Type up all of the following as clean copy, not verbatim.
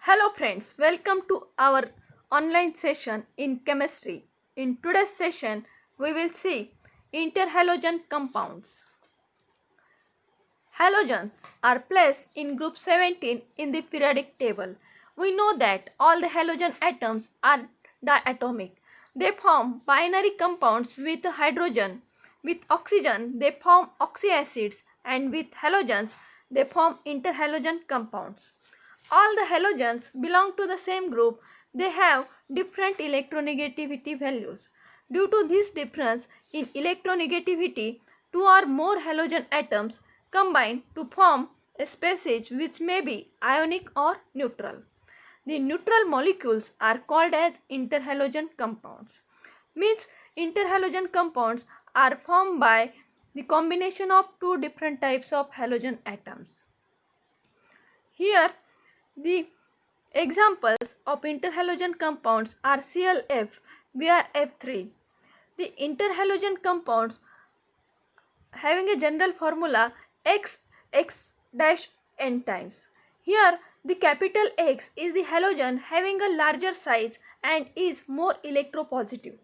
Hello friends, welcome to our online session in chemistry. In today's session, we will see interhalogen compounds. Halogens are placed in group 17 in the periodic table. We know that all the halogen atoms are diatomic. They form binary compounds with hydrogen. With oxygen, they form oxyacids, and with halogens, they form interhalogen compounds. All the halogens belong to the same group. They have different electronegativity values. Due to this difference in electronegativity, two or more halogen atoms combine to form a species which may be ionic or neutral. The neutral molecules are called as interhalogen compounds. Means interhalogen compounds are formed by the combination of two different types of halogen atoms. Here the examples of interhalogen compounds are ClF, BrF3. The interhalogen compounds having a general formula X(X) times. Here the capital X is the halogen having a larger size and is more electropositive,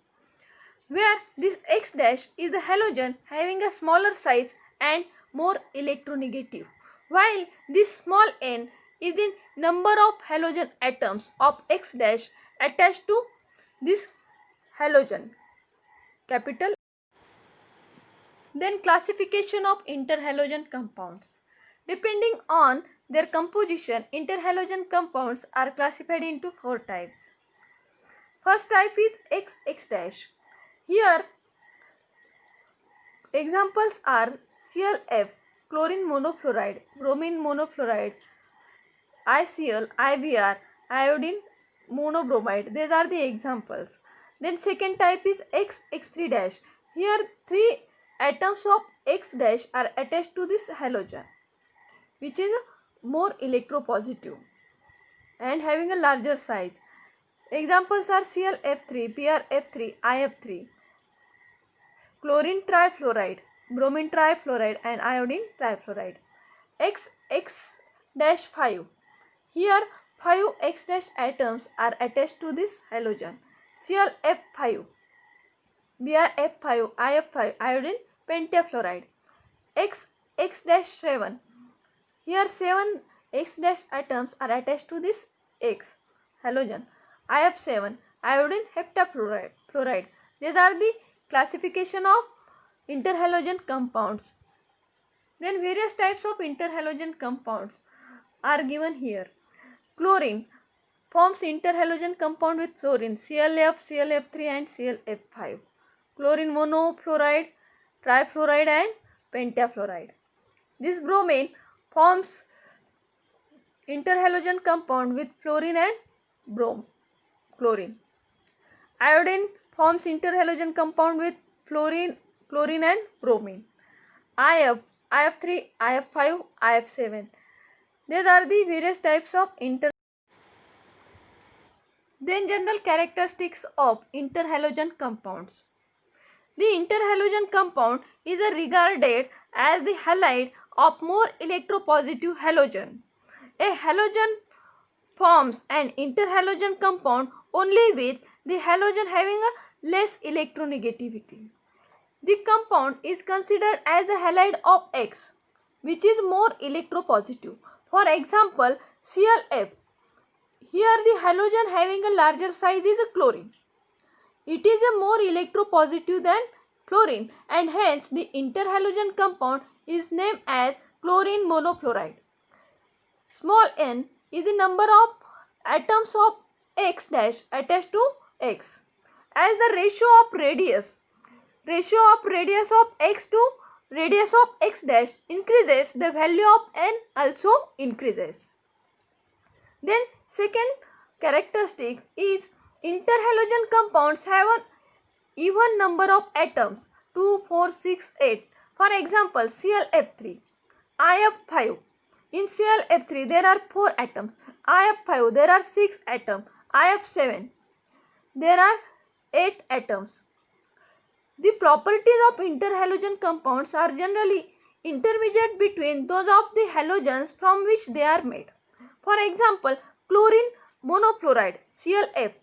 where this X dash is the halogen having a smaller size and more electronegative, while this small n is the number of halogen atoms of X dash attached to this halogen, capital. Then classification of interhalogen compounds. Depending on their composition, interhalogen compounds are classified into four types. First type is XX dash. Here examples are ClF, chlorine monofluoride, bromine monofluoride, ICl, IBr, iodine monobromide. These are the examples. Then second type is XX3 dash. Here three atoms of X dash are attached to this halogen, which is more electropositive and having a larger size. Examples are ClF3, BrF3, IF3, chlorine trifluoride, bromine trifluoride and iodine trifluoride. XX-5. Here 5 X dash atoms are attached to this halogen. ClF5, BrF5, IF5, iodine pentafluoride. X-7. Here 7 X dash atoms are attached to this X halogen. IF7, iodine heptafluoride. These are the classification of interhalogen compounds. Then various types of interhalogen compounds are given here. Chlorine forms interhalogen compound with fluorine, ClF, ClF3 and ClF5. Chlorine monofluoride, trifluoride and pentafluoride. This bromine forms interhalogen compound with fluorine and chlorine. Iodine forms interhalogen compound with fluorine and bromine. IF3, IF5, IF7. These are the various types of Then general characteristics of interhalogen compounds. The interhalogen compound is regarded as the halide of more electropositive halogen. A halogen forms an interhalogen compound only with the halogen having a less electronegativity. The compound is considered as the halide of X, which is more electropositive. For example, ClF. Here the halogen having a larger size is a chlorine. It is a more electropositive than fluorine and hence the interhalogen compound is named as chlorine monofluoride. Small n is the number of atoms of X dash attached to X. As the ratio of radius of X to radius of X dash increases, the value of n also increases. Then second characteristic is interhalogen compounds have an even number of atoms 2, 4, 6, 8. For example, ClF3, IF5. In ClF3 there are 4 atoms. IF5 there are 6 atoms. IF7 there are 8 atoms. The properties of interhalogen compounds are generally intermediate between those of the halogens from which they are made. For example, chlorine monofluoride ClF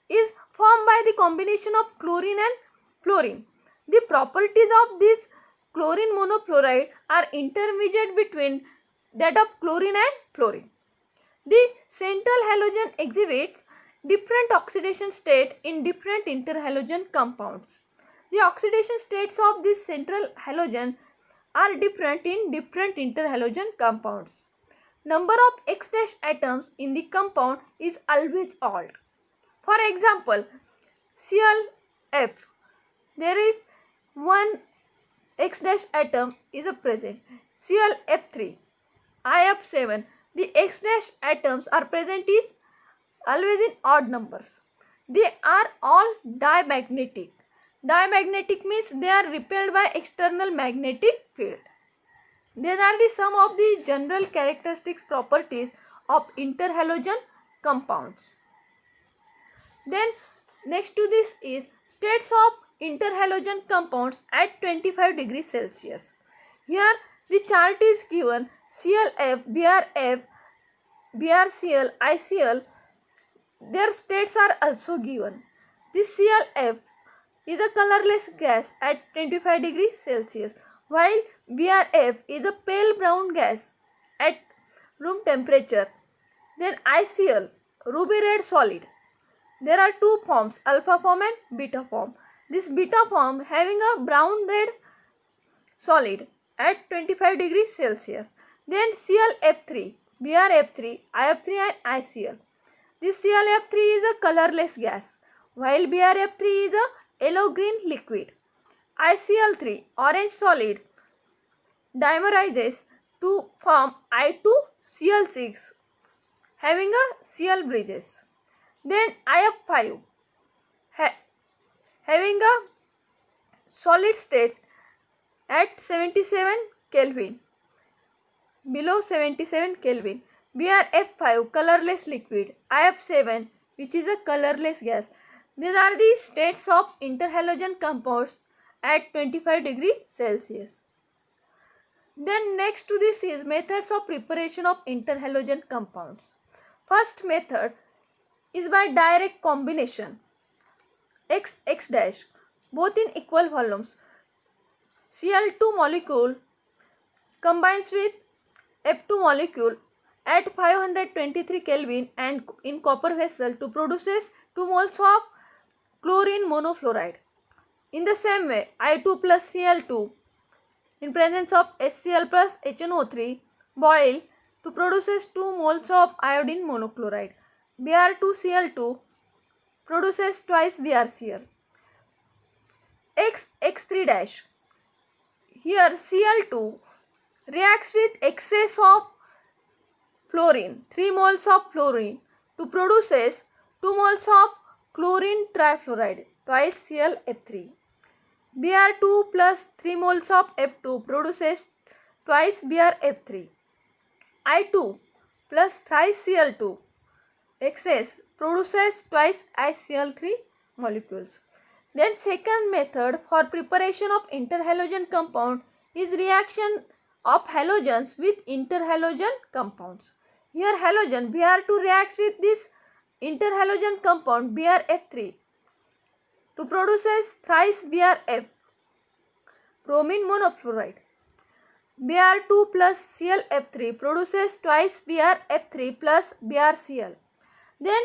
is formed by the combination of chlorine and fluorine. The properties of this chlorine monofluoride are intermediate between that of chlorine and fluorine. The central halogen exhibits different oxidation state in different interhalogen compounds. The oxidation states of this central halogen are different in different interhalogen compounds. Number of X dash atoms in the compound is always odd. For example, ClF, there is one X dash atom is present. ClF3, IF7, the X dash atoms are present is always in odd numbers. They are all diamagnetic. Diamagnetic means they are repelled by external magnetic field. These are the some of the general characteristics properties of interhalogen compounds. Then next to this is states of interhalogen compounds at 25 degrees Celsius. Here the chart is given ClF, BrF, BrCl, ICl. Their states are also given. This ClF is a colorless gas at 25 degrees Celsius, while BrF is a pale brown gas at room temperature. Then ICl, ruby red solid. There are two forms, alpha form and beta form. This beta form having a brown red solid at 25 degrees Celsius. Then ClF3, BrF3, IF3 and ICl. This ClF3 is a colorless gas, while BrF3 is a yellow-green liquid. ICl3, orange solid, dimerizes to form I2Cl6, having a Cl bridges. Then IF5, having a solid state at 77 Kelvin, below 77 Kelvin. BrF5, colorless liquid. IF7, which is a colorless gas. These are the states of interhalogen compounds at 25 degrees Celsius. Then next to this is methods of preparation of interhalogen compounds. First method is by direct combination. X dash, both in equal volumes. Cl2 molecule combines with F2 molecule at 523 Kelvin and in copper vessel to produces 2 moles of chlorine monofluoride. In the same way, I2 plus Cl2 in presence of HCl plus HNO3 boil to produces 2 moles of iodine monochloride. Br2Cl2 produces twice BrCl. X3 dash. Here Cl2 reacts with excess of fluorine, 3 moles of fluorine to produces 2 moles of chlorine trifluoride, twice ClF3. Br2 plus 3 moles of F2 produces twice BrF3. I2 plus thrice Cl2 excess produces twice ICl3 molecules. Then second method for preparation of interhalogen compound is reaction of halogens with interhalogen compounds. Here halogen Br2 reacts with this interhalogen compound BrF3 to produces thrice BrF, bromine monofluoride. Br2 plus ClF3 produces twice BrF3 plus BrCl. Then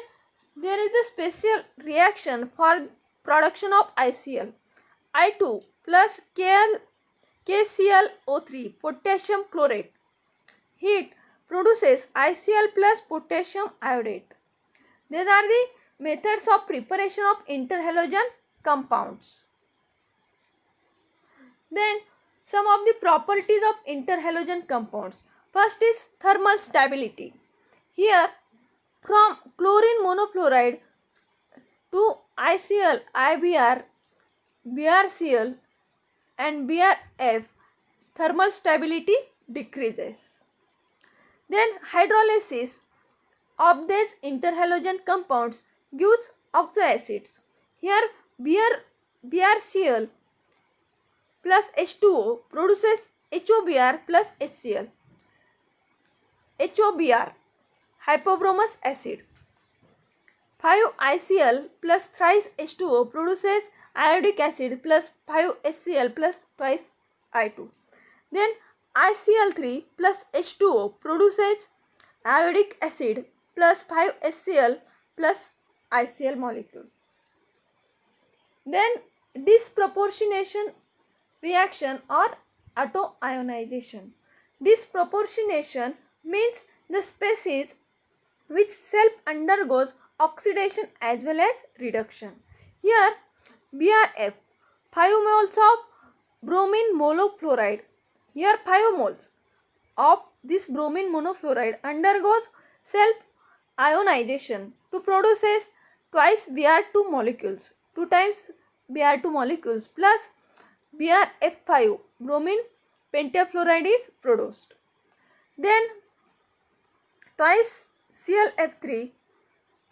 there is a special reaction for production of ICl. I2 plus KClO3 potassium chlorate. Heat produces ICl plus potassium iodate. These are the methods of preparation of interhalogen compounds. Then some of the properties of interhalogen compounds. First is thermal stability. Here from chlorine monofluoride to ICl, IBr, BrCl and BrF, thermal stability decreases. Then hydrolysis of these interhalogen compounds gives oxoacids. Here BrCl plus H2O produces HOBr plus HCl. HOBr, hypobromous acid. 5ICl plus thrice H2O produces iodic acid plus 5HCl plus twice I2. Then ICl3 plus H2O produces iodic acid plus 5HCl plus ICl molecule. Then disproportionation reaction or autoionization. Disproportionation means the species which self undergoes oxidation as well as reduction. Here BRF 5 moles of bromine monofluoride. Here 5 moles of this bromine monofluoride undergoes self ionization to produces twice Br2 molecules, 2 times Br2 molecules plus BRF5 bromine pentafluoride is produced. Then twice ClF3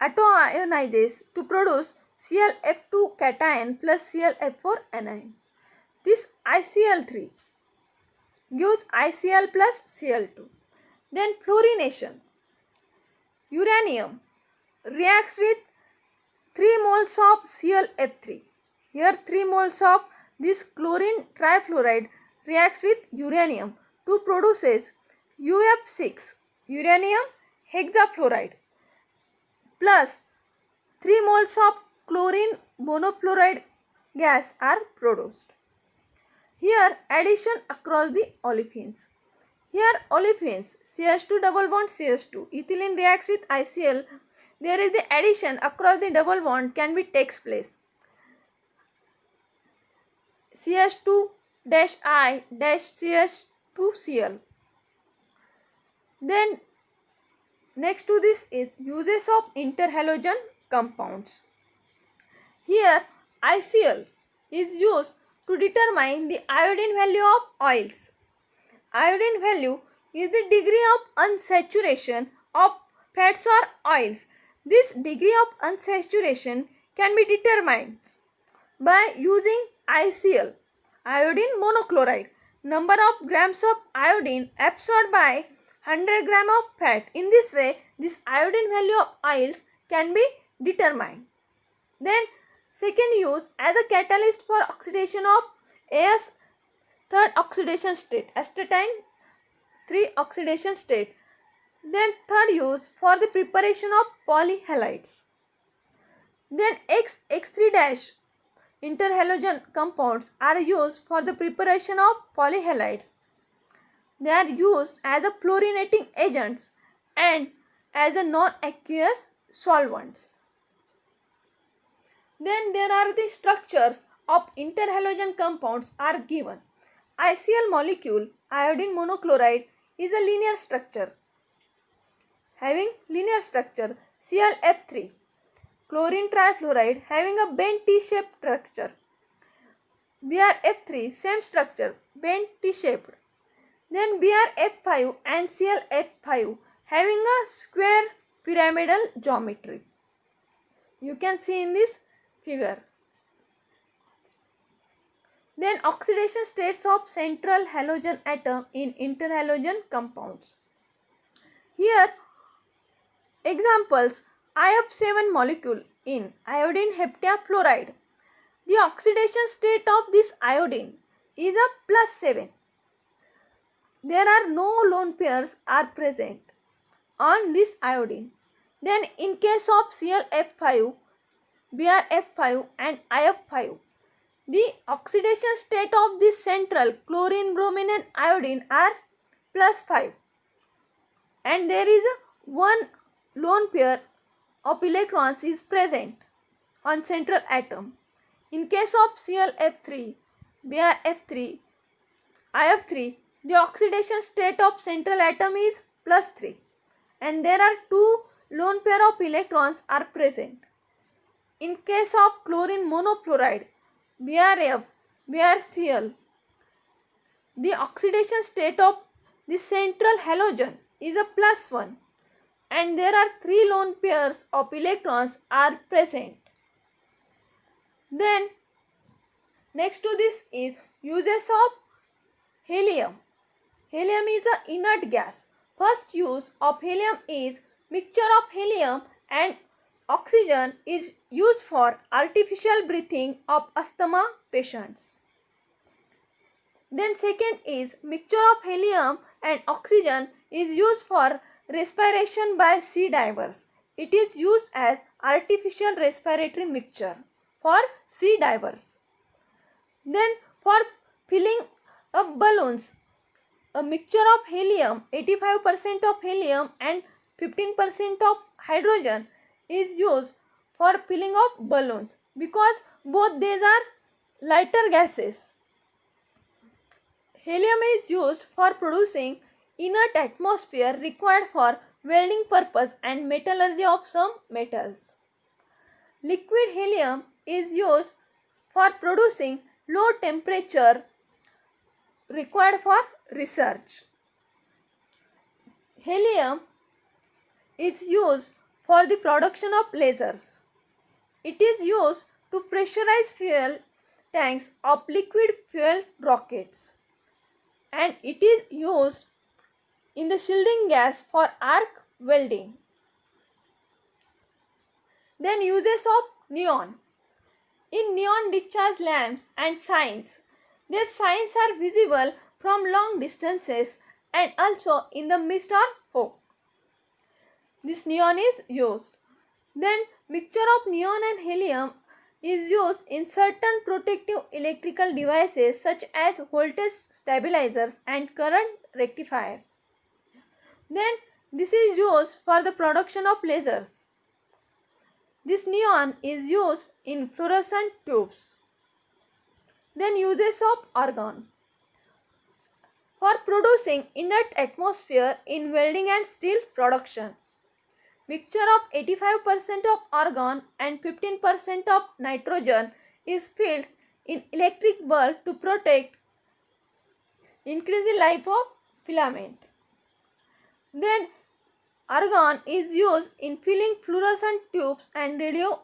autoionizes to produce ClF2 cation plus ClF4 anion. This ICl3 gives ICl plus Cl2. Then fluorination. Uranium reacts with 3 moles of ClF3. Here 3 moles of this chlorine trifluoride reacts with uranium to produces UF6 uranium hexafluoride plus 3 moles of chlorine monofluoride gas are produced. Here addition across the olefins. Here olefins CH2 double bond CH2 ethylene reacts with ICl. There is the addition across the double bond can be takes place. CH2-I-CH2Cl. Then next to this is uses of interhalogen compounds. Here ICl is used to determine the iodine value of oils. Iodine value is the degree of unsaturation of fats or oils. This degree of unsaturation can be determined by using ICl, iodine monochloride, number of grams of iodine absorbed by 100 gram of fat. In this way, this iodine value of oils can be determined. Then second use as a catalyst for oxidation of AS third oxidation state, astatine 3 oxidation state. Then third use for the preparation of polyhalides. Then X3- interhalogen compounds are used for the preparation of polyhalides. They are used as a fluorinating agents and as a non-aqueous solvents. Then there are the structures of interhalogen compounds are given. ICl molecule, iodine monochloride, is a linear structure. Having linear structure, ClF3, chlorine trifluoride having a bent T-shaped structure. BrF3, same structure, bent T-shaped. Then BrF5 and ClF5 having a square pyramidal geometry. You can see in this figure. Then oxidation states of central halogen atom in interhalogen compounds. Here examples, IF7 molecule in iodine heptafluoride. The oxidation state of this iodine is a +7. There are no lone pairs are present on this iodine. Then in case of ClF5, BrF5 and IF5, the oxidation state of this central chlorine, bromine and iodine are +5 and there is one lone pair of electrons is present on central atom. In case of ClF3, BrF3, IF3, the oxidation state of central atom is +3 and there are two lone pair of electrons are present. In case of chlorine monofluoride, BrF, BrCl, the oxidation state of the central halogen is a +1 and there are 3 lone pairs of electrons are present. Then next to this is uses of helium. Helium is an inert gas. First use of helium is Mixture of helium and oxygen is used for artificial breathing of asthma patients. Then second is mixture of helium and oxygen is used for respiration by sea divers. It is used as artificial respiratory mixture for sea divers. Then for filling up balloons, a mixture of helium, 85% of helium and 15% of hydrogen is used for filling of balloons because both these are lighter gases. Helium is used for producing inert atmosphere required for welding purpose and metallurgy of some metals. Liquid helium is used for producing low temperature required for research. Helium is used for the production of lasers. It is used to pressurize fuel tanks of liquid fuel rockets, and it is used in the shielding gas for arc welding. Then uses of neon. In neon discharge lamps and signs, their signs are visible from long distances and also in the mist or fog. This neon is used. Then mixture of neon and helium is used in certain protective electrical devices such as voltage stabilizers and current rectifiers. Then this is used for the production of lasers. This neon is used in fluorescent tubes. Then uses of argon. For producing inert atmosphere in welding and steel production. Mixture of 85% of argon and 15% of nitrogen is filled in electric bulb to increase the life of filament. Then argon is used in filling fluorescent tubes and radio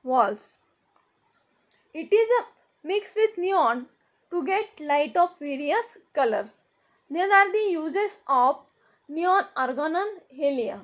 walls. It is mixed with neon to get light of various colors. These are the uses of neon, argon and helium.